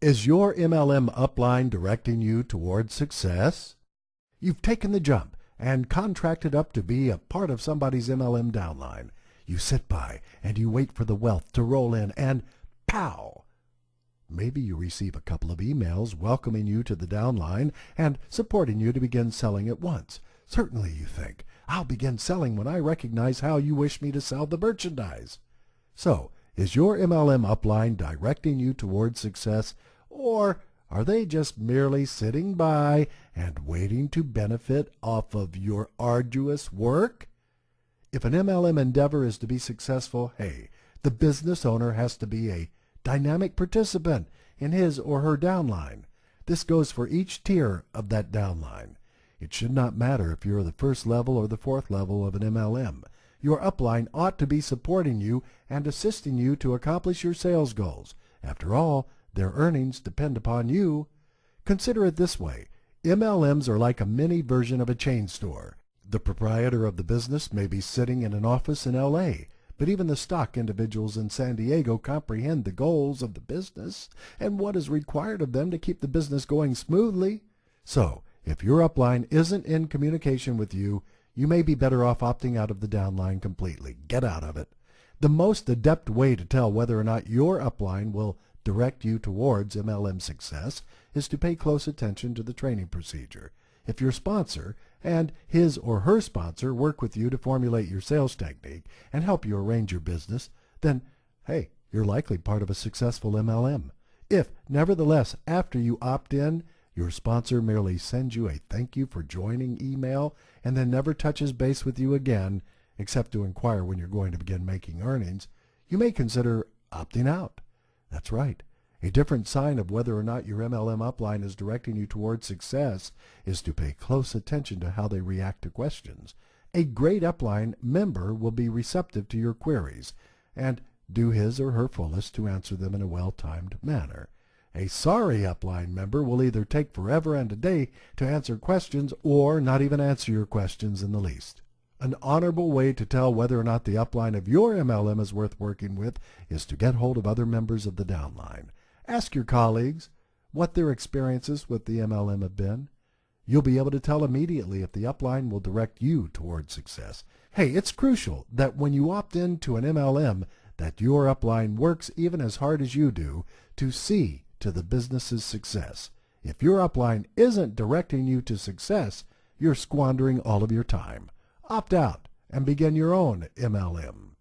Is your MLM upline directing you toward success? You've taken the jump and contracted up to be a part of somebody's MLM downline. You sit by and you wait for the wealth to roll in and pow! Maybe you receive a couple of emails welcoming you to the downline and supporting you to begin selling at once. Certainly, you think, I'll begin selling when I recognize how you wish me to sell the merchandise. So, is your MLM upline directing you towards success, or are they just merely sitting by and waiting to benefit off of your arduous work? If an MLM endeavor is to be successful, hey, the business owner has to be a dynamic participant in his or her downline. This goes for each tier of that downline. It should not matter if you're the first level or the fourth level of an MLM. Your upline ought to be supporting you and assisting you to accomplish your sales goals. After all, their earnings depend upon you. Consider it this way. MLMs are like a mini version of a chain store. The proprietor of the business may be sitting in an office in L.A., but even the stock individuals in San Diego comprehend the goals of the business and what is required of them to keep the business going smoothly. So, if your upline isn't in communication with you, you may be better off opting out of the downline completely. Get out of it. The most adept way to tell whether or not your upline will direct you towards MLM success is to pay close attention to the training procedure. If your sponsor and his or her sponsor work with you to formulate your sales technique and help you arrange your business, then, hey, you're likely part of a successful MLM. If, nevertheless, after you opt in, your sponsor merely sends you a thank you for joining email and then never touches base with you again, except to inquire when you're going to begin making earnings, you may consider opting out. That's right. A different sign of whether or not your MLM upline is directing you towards success is to pay close attention to how they react to questions. A great upline member will be receptive to your queries and do his or her fullest to answer them in a well-timed manner. A sorry upline member will either take forever and a day to answer questions or not even answer your questions in the least. An honorable way to tell whether or not the upline of your MLM is worth working with is to get hold of other members of the downline. Ask your colleagues what their experiences with the MLM have been. You'll be able to tell immediately if the upline will direct you towards success. Hey, it's crucial that when you opt into an MLM that your upline works even as hard as you do to see to the business's success. If your upline isn't directing you to success, you're squandering all of your time. Opt out and begin your own MLM.